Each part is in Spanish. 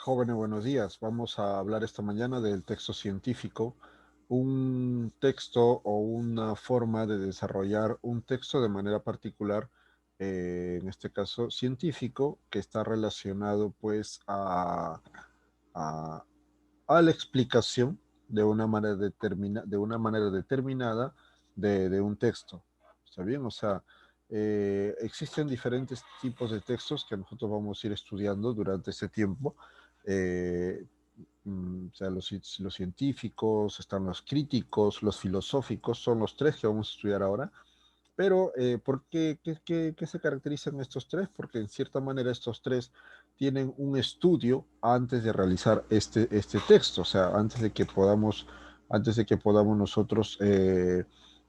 Jóvenes, buenos días. Vamos a hablar esta mañana del texto científico, un texto o una forma de desarrollar un texto de manera particular, en este caso científico, que está relacionado pues a, a la explicación de una manera determinada de un texto. ¿Está bien? O sea, existen diferentes tipos de textos que nosotros vamos a ir estudiando durante este tiempo. Eh, o sea, los científicos, están los críticos, los filosóficos, son los tres que vamos a estudiar ahora. Pero, ¿por qué se caracterizan estos tres? Porque en cierta manera estos tres tienen un estudio antes de realizar este texto, o sea, antes de que podamos nosotros,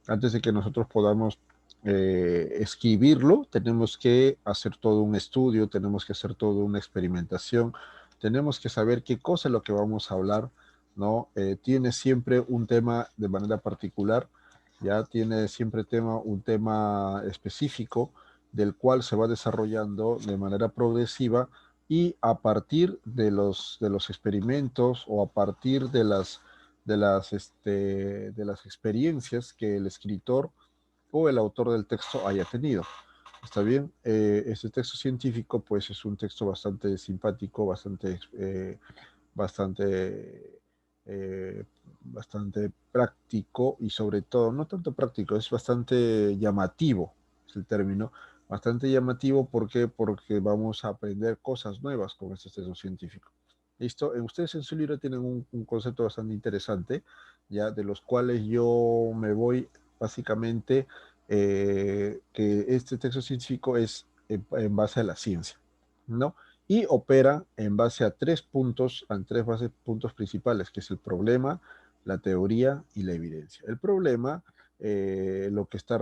antes de que nosotros podamos escribirlo, tenemos que hacer todo un estudio, tenemos que hacer toda una experimentación, tenemos que saber qué cosa es lo que vamos a hablar, ¿no? Tiene siempre un tema de manera particular, ya tiene siempre un tema específico del cual se va desarrollando de manera progresiva y a partir de los experimentos o a partir de las experiencias que el escritor o el autor del texto haya tenido. ¿Está bien? Este texto científico pues es un texto bastante simpático, bastante, bastante práctico y sobre todo, no tanto práctico, es bastante llamativo, es el término, bastante llamativo. ¿Por qué? Porque vamos a aprender cosas nuevas con este texto científico. ¿Listo? Ustedes en su libro tienen un concepto bastante interesante, ya de los cuales yo me voy básicamente, que este texto científico es en base a la ciencia, ¿no? Y opera en base a puntos principales, que es el problema, la teoría y la evidencia. El problema, lo que está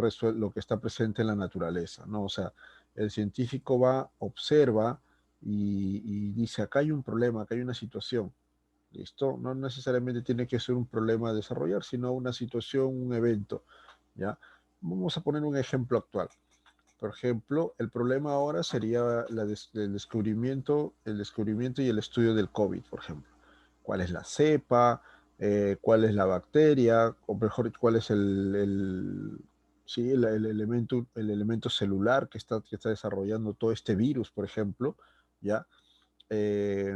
presente en la naturaleza, ¿no? O sea, el científico va, observa y dice, acá hay un problema, acá hay una situación. ¿Listo? No necesariamente tiene que ser un problema a desarrollar, sino una situación, un evento, ¿ya? Vamos a poner un ejemplo actual. Por ejemplo, el problema ahora sería el descubrimiento y el estudio del COVID, por ejemplo. ¿Cuál es la cepa? ¿Cuál es la bacteria? O mejor, ¿cuál es sí, el elemento celular que está desarrollando todo este virus, por ejemplo? ¿Ya? Eh,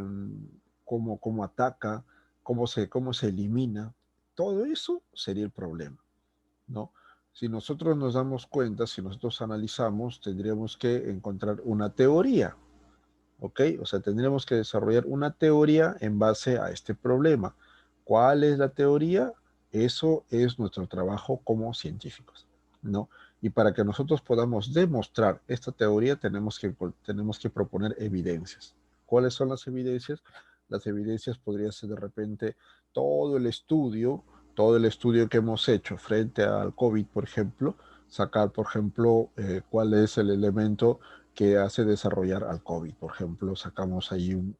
cómo ataca, cómo se elimina. Todo eso sería el problema, ¿no? Si nosotros nos damos cuenta, si nosotros analizamos, tendríamos que encontrar una teoría, ¿ok? O sea, tendríamos que desarrollar una teoría en base a este problema. ¿Cuál es la teoría? Eso es nuestro trabajo como científicos, ¿no? Y para que nosotros podamos demostrar esta teoría, tenemos que proponer evidencias. ¿Cuáles son las evidencias? Las evidencias podría ser de repente todo el estudio, todo el estudio que hemos hecho frente al COVID, por ejemplo, sacar, por ejemplo, cuál es el elemento que hace desarrollar al COVID. Por ejemplo, sacamos ahí un-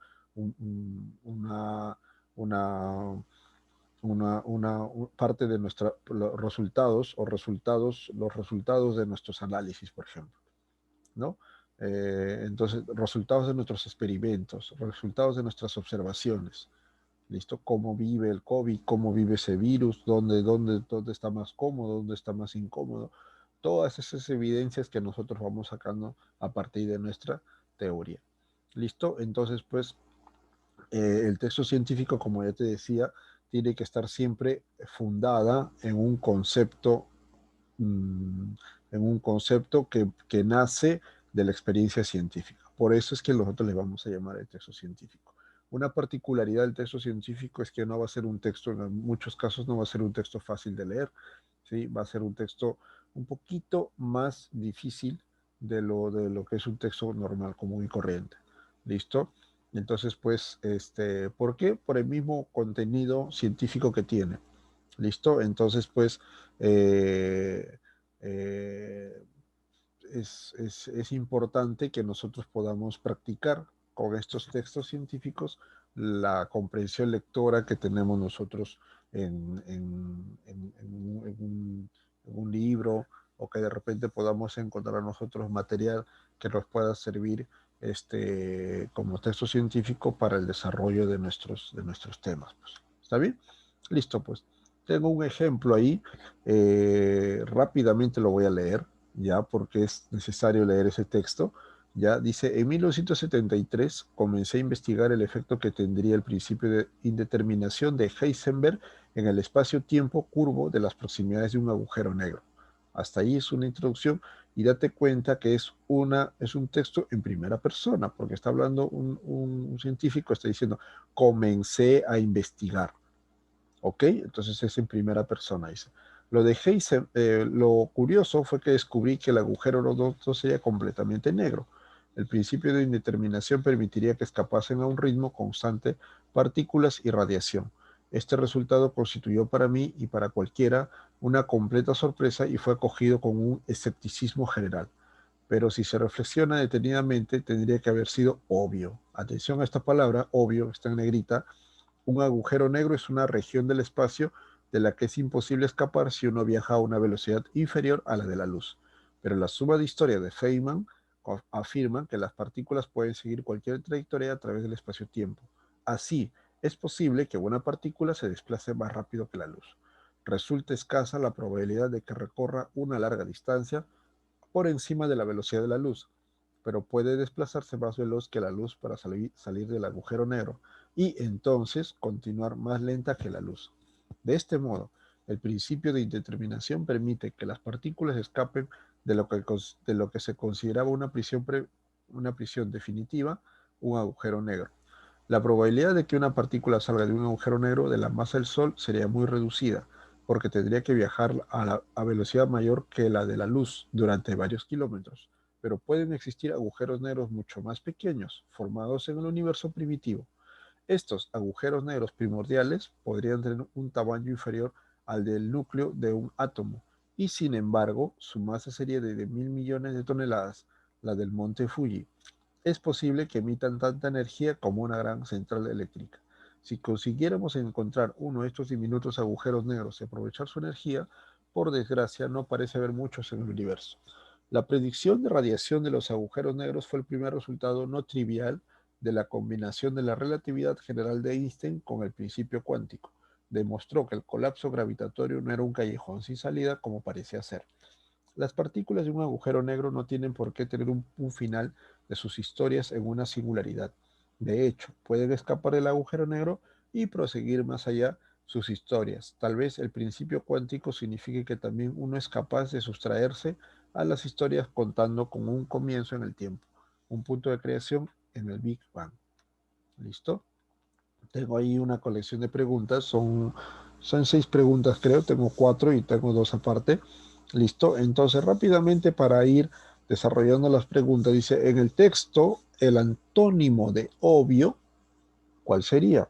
una, parte de los resultados los resultados de nuestros análisis, por ejemplo, ¿no? Entonces, resultados de nuestros experimentos, resultados de nuestras observaciones. ¿Listo? Cómo vive el COVID, cómo vive ese virus, dónde está más cómodo, dónde está más incómodo. Todas esas evidencias que nosotros vamos sacando a partir de nuestra teoría. ¿Listo? Entonces, pues, el texto científico, como ya te decía, tiene que estar siempre fundada mmm, en un concepto que nace de la experiencia científica. Por eso es que nosotros le vamos a llamar el texto científico. Una particularidad del texto científico es que no va a ser un texto, en muchos casos no va a ser un texto fácil de leer, ¿sí? Va a ser un texto un poquito más difícil de lo que es un texto normal, común y corriente. ¿Listo? Entonces, pues, ¿por qué? Por el mismo contenido científico que tiene. ¿Listo? Entonces, pues, eh, eh, es importante que nosotros podamos practicar con estos textos científicos la comprensión lectora que tenemos nosotros en un libro, o que de repente podamos encontrar nosotros material que nos pueda servir como texto científico para el desarrollo de nuestros temas. Pues. ¿Está bien? Listo, pues. Tengo un ejemplo ahí. Rápidamente lo voy a leer, ya, porque es necesario leer ese texto. Ya dice, en 1973 comencé a investigar el efecto que tendría el principio de indeterminación de Heisenberg en el espacio-tiempo curvo de las proximidades de un agujero negro. Hasta ahí es una introducción y date cuenta que es un texto en primera persona, porque está hablando un científico, está diciendo, comencé a investigar, ¿ok? Entonces es en primera persona, dice. Lo curioso fue que descubrí que el agujero no sería completamente negro. El principio de indeterminación permitiría que escapasen a un ritmo constante partículas y radiación. Este resultado constituyó para mí y para cualquiera una completa sorpresa y fue acogido con un escepticismo general. Pero si se reflexiona detenidamente, tendría que haber sido obvio. Atención a esta palabra, obvio, está en negrita. Un agujero negro es una región del espacio de la que es imposible escapar si uno viaja a una velocidad inferior a la de la luz. Pero la suma de historia de Feynman afirma que las partículas pueden seguir cualquier trayectoria a través del espacio-tiempo. Así, es posible que una partícula se desplace más rápido que la luz. Resulta escasa la probabilidad de que recorra una larga distancia por encima de la velocidad de la luz, pero puede desplazarse más veloz que la luz para salir del agujero negro y entonces continuar más lenta que la luz. De este modo, el principio de indeterminación permite que las partículas escapen de lo que se consideraba una prisión definitiva, un agujero negro. La probabilidad de que una partícula salga de un agujero negro de la masa del Sol sería muy reducida, porque tendría que viajar a velocidad mayor que la de la luz durante varios kilómetros. Pero pueden existir agujeros negros mucho más pequeños, formados en el universo primitivo. Estos agujeros negros primordiales podrían tener un tamaño inferior al del núcleo de un átomo, y sin embargo, su masa sería de 1.000 millones de toneladas, la del monte Fuji. Es posible que emitan tanta energía como una gran central eléctrica. Si consiguiéramos encontrar uno de estos diminutos agujeros negros y aprovechar su energía, por desgracia no parece haber muchos en el universo. La predicción de radiación de los agujeros negros fue el primer resultado no trivial de la combinación de la relatividad general de Einstein con el principio cuántico. Demostró que el colapso gravitatorio no era un callejón sin salida como parecía ser. Las partículas de un agujero negro no tienen por qué tener un final de sus historias en una singularidad. De hecho, pueden escapar del agujero negro y proseguir más allá sus historias. Tal vez el principio cuántico signifique que también uno es capaz de sustraerse a las historias contando con un comienzo en el tiempo, un punto de creación en el Big Bang. ¿Listo? Tengo ahí una colección de preguntas, son 6 preguntas creo, tengo 4 y tengo 2 aparte. Listo, entonces rápidamente para ir desarrollando las preguntas, dice, en el texto, el antónimo de obvio, ¿cuál sería?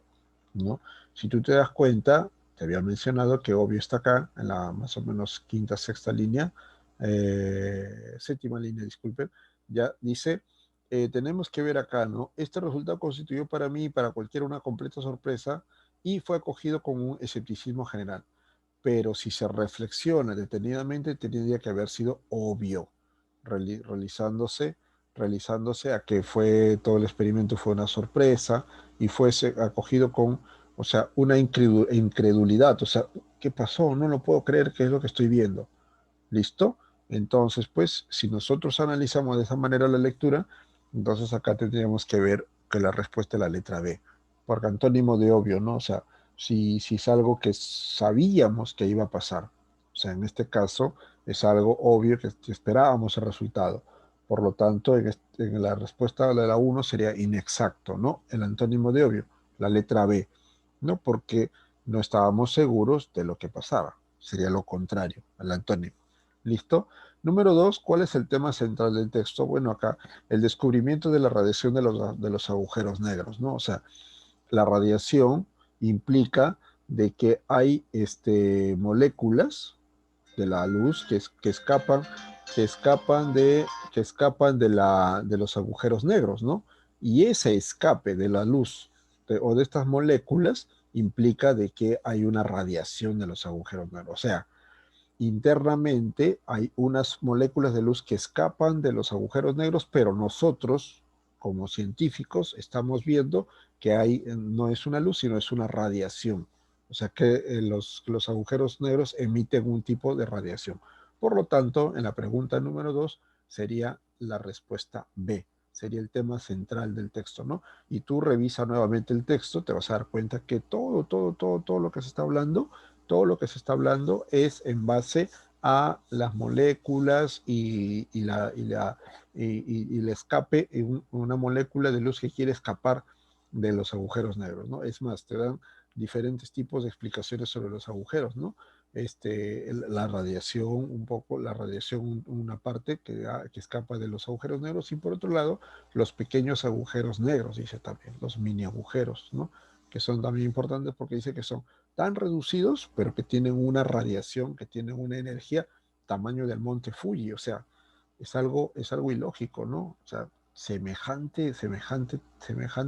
¿No? Si tú te das cuenta, te había mencionado que obvio está acá, en la más o menos quinta, sexta línea, séptima línea, disculpen, ya dice, tenemos que ver acá, ¿no? Este resultado constituyó para mí y para cualquiera una completa sorpresa y fue acogido con un escepticismo general. Pero si se reflexiona detenidamente, tendría que haber sido obvio, realizándose, realizándose a que fue todo el experimento fue una sorpresa y fuese acogido con, o sea, una incredulidad, o sea, ¿qué pasó? No lo puedo creer, ¿qué es lo que estoy viendo? ¿Listo? Entonces, pues, si nosotros analizamos de esa manera la lectura, entonces acá tendríamos que ver que la respuesta es la letra B, porque antónimo de obvio, ¿no? O sea, si es algo que sabíamos que iba a pasar, o sea, en este caso es algo obvio que esperábamos el resultado. Por lo tanto, en la respuesta de la uno sería inexacto, ¿no? El antónimo de obvio, la letra B, ¿no? Porque no estábamos seguros de lo que pasaba. Sería lo contrario, el antónimo. ¿Listo? Número 2, ¿cuál es el tema central del texto? Bueno, acá, el descubrimiento de la radiación de los agujeros negros, ¿no? O sea, la radiación implica de que hay moléculas de la luz que escapan de los agujeros negros, ¿no? Y ese escape de la luz o de estas moléculas implica de que hay una radiación de los agujeros negros. O sea, internamente hay unas moléculas de luz que escapan de los agujeros negros, pero nosotros, como científicos estamos viendo que no es una luz, sino es una radiación. O sea que los agujeros negros emiten un tipo de radiación. Por lo tanto, en la pregunta número 2 sería la respuesta B. Sería el tema central del texto, ¿no? Y tú revisa nuevamente el texto, te vas a dar cuenta que todo lo que se está hablando, todo lo que se está hablando es en base a las moléculas y el escape, una molécula de luz que quiere escapar de los agujeros negros, ¿no? Es más, te dan diferentes tipos de explicaciones sobre los agujeros, ¿no? La radiación, un poco, la radiación, una parte que escapa de los agujeros negros, y por otro lado, los pequeños agujeros negros, dice también, los mini agujeros, ¿no? Que son también importantes porque dice que son tan reducidos, pero que tienen una radiación, que tienen una energía tamaño del monte Fuji, o sea, es algo ilógico, ¿no? O sea, semejante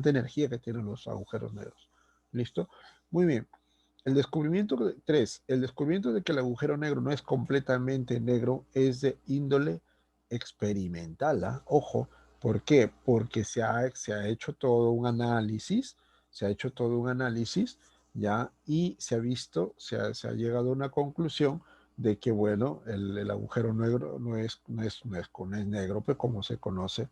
energía que tienen los agujeros negros. ¿Listo? Muy bien. El descubrimiento de que el agujero negro no es completamente negro es de índole experimental, ¿ah? Ojo, ¿por qué? Porque se ha hecho todo un análisis, se ha hecho todo un análisis, ¿ya? Y se ha visto, se ha llegado a una conclusión de que, bueno, el agujero negro no es negro, pues como se conoce.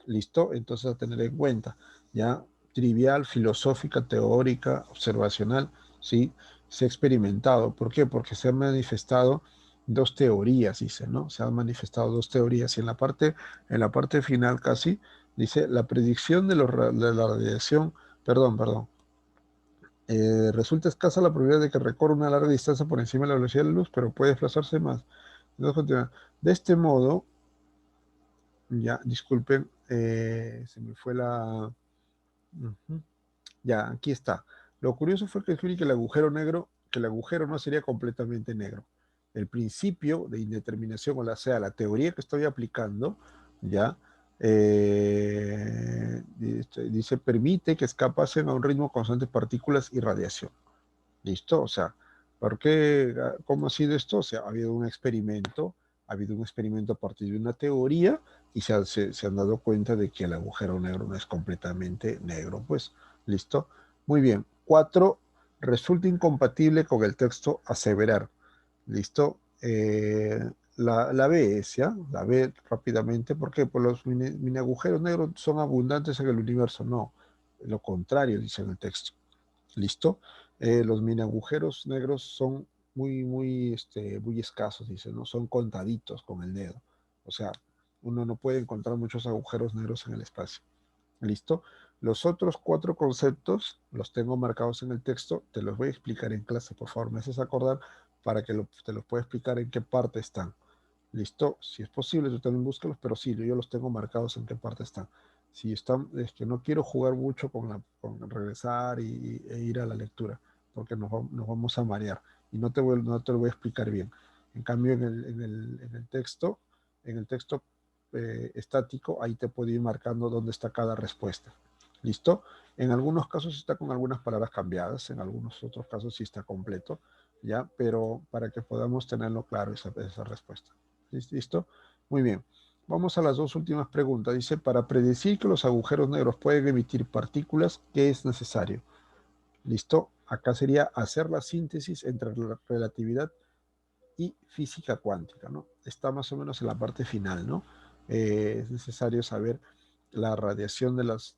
¿Listo? Entonces a tener en cuenta, ya trivial, filosófica, teórica, observacional, ¿sí? Se ha experimentado. ¿Por qué? Porque se han manifestado dos teorías, dice, ¿no? Se han manifestado dos teorías y en la parte final casi, dice, la predicción de la radiación, perdón, resulta escasa la probabilidad de que recorra una larga distancia por encima de la velocidad de la luz, pero puede desplazarse más. Entonces, continúa. De este modo, ya, disculpen, se me fue la... Ujú. Ya, aquí está. Lo curioso fue que descubrí que el agujero no sería completamente negro. El principio de indeterminación, o sea, la teoría que estoy aplicando, ya, dice, permite que escapasen a un ritmo constante partículas y radiación. ¿Listo? O sea, ¿por qué? ¿Cómo ha sido esto? O sea, ha habido un experimento a partir de una teoría y se han dado cuenta de que el agujero negro no es completamente negro. Pues, ¿listo? Muy bien. 4, resulta incompatible con el texto aseverar. ¿Listo? La B es, ¿ya? La B rápidamente. ¿Por qué? Pues los mini agujeros negros son abundantes en el universo. No, lo contrario, dice en el texto. ¿Listo? Los mini agujeros negros son muy escasos, dice, ¿no? Son contaditos con el dedo. O sea, uno no puede encontrar muchos agujeros negros en el espacio. ¿Listo? Los otros 4 conceptos los tengo marcados en el texto. Te los voy a explicar en clase, por favor. Me haces acordar para que te los pueda explicar en qué parte están. ¿Listo? Si es posible, tú también búscalos, pero sí, yo los tengo marcados en qué parte están. Si están, es que no quiero jugar mucho con regresar e ir a la lectura, porque nos vamos a marear y no te lo voy a explicar bien. En cambio, en el texto estático, ahí te puedo ir marcando dónde está cada respuesta. ¿Listo? En algunos casos está con algunas palabras cambiadas, en algunos otros casos sí está completo, ¿ya? Pero para que podamos tenerlo claro esa respuesta. ¿Listo? Muy bien. Vamos a las dos últimas preguntas. Dice, para predecir que los agujeros negros pueden emitir partículas, ¿qué es necesario? ¿Listo? Acá sería hacer la síntesis entre la relatividad y física cuántica, ¿no? Está más o menos en la parte final, ¿no? Es necesario saber la radiación de los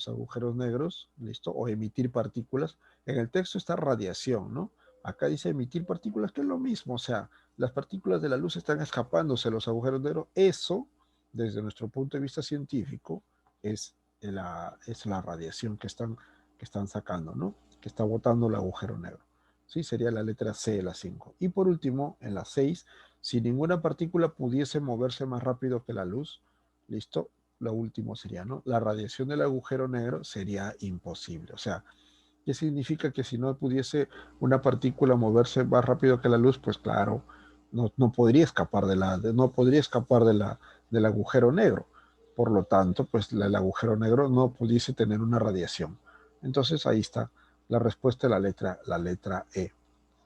agujeros negros, ¿listo? O emitir partículas. En el texto está radiación, ¿no? Acá dice emitir partículas, que es lo mismo, o sea, las partículas de la luz están escapándose de los agujeros negros. Eso, desde nuestro punto de vista científico, es la radiación que están sacando, ¿no? Que está botando el agujero negro. ¿Sí? Sería la letra C de la 5. Y por último, en la 6, si ninguna partícula pudiese moverse más rápido que la luz, ¿listo? Lo último sería, ¿no? La radiación del agujero negro sería imposible. O sea, ¿qué significa que si no pudiese una partícula moverse más rápido que la luz? Pues claro, no podría escapar no podría escapar del agujero negro. Por lo tanto, pues el agujero negro no pudiese tener una radiación. Entonces ahí está la respuesta de la letra E.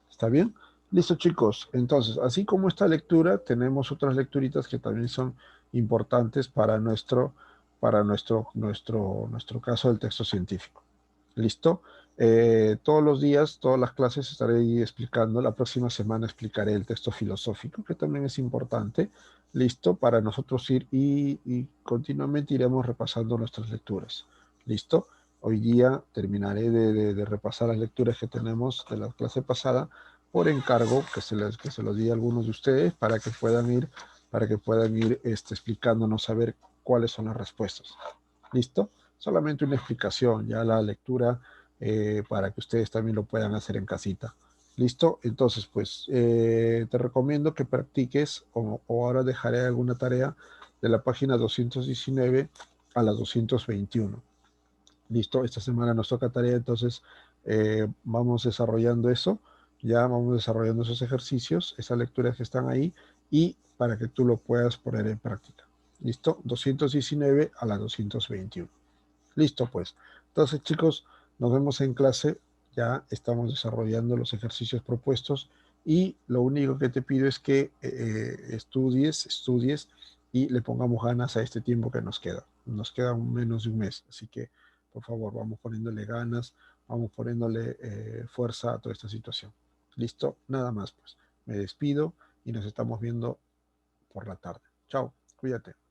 ¿Está bien? Listo, chicos. Entonces, así como esta lectura, tenemos otras lecturitas que también son importantes para nuestro caso del texto científico. ¿Listo? Todos los días, todas las clases estaré ahí explicando. La próxima semana explicaré el texto filosófico, que también es importante. ¿Listo? Para nosotros ir y continuamente iremos repasando nuestras lecturas. ¿Listo? Hoy día terminaré de repasar las lecturas que tenemos de la clase pasada por encargo que se los di a algunos de ustedes para que puedan ir explicándonos a ver cuáles son las respuestas. ¿Listo? Solamente una explicación, ya la lectura para que ustedes también lo puedan hacer en casita. ¿Listo? Entonces, pues te recomiendo que practiques o ahora dejaré alguna tarea de la página 219 a la 221. ¿Listo? Esta semana nos toca tarea, entonces vamos desarrollando eso, ya vamos desarrollando esos ejercicios, esas lecturas que están ahí y para que tú lo puedas poner en práctica. ¿Listo? 219 a la 221. Listo, pues. Entonces, chicos, nos vemos en clase. Ya estamos desarrollando los ejercicios propuestos y lo único que te pido es que estudies y le pongamos ganas a este tiempo que nos queda. Nos queda menos de un mes, así que, por favor, vamos poniéndole ganas, vamos poniéndole fuerza a toda esta situación. ¿Listo? Nada más, pues. Me despido y nos estamos viendo por la tarde. Chao, cuídate.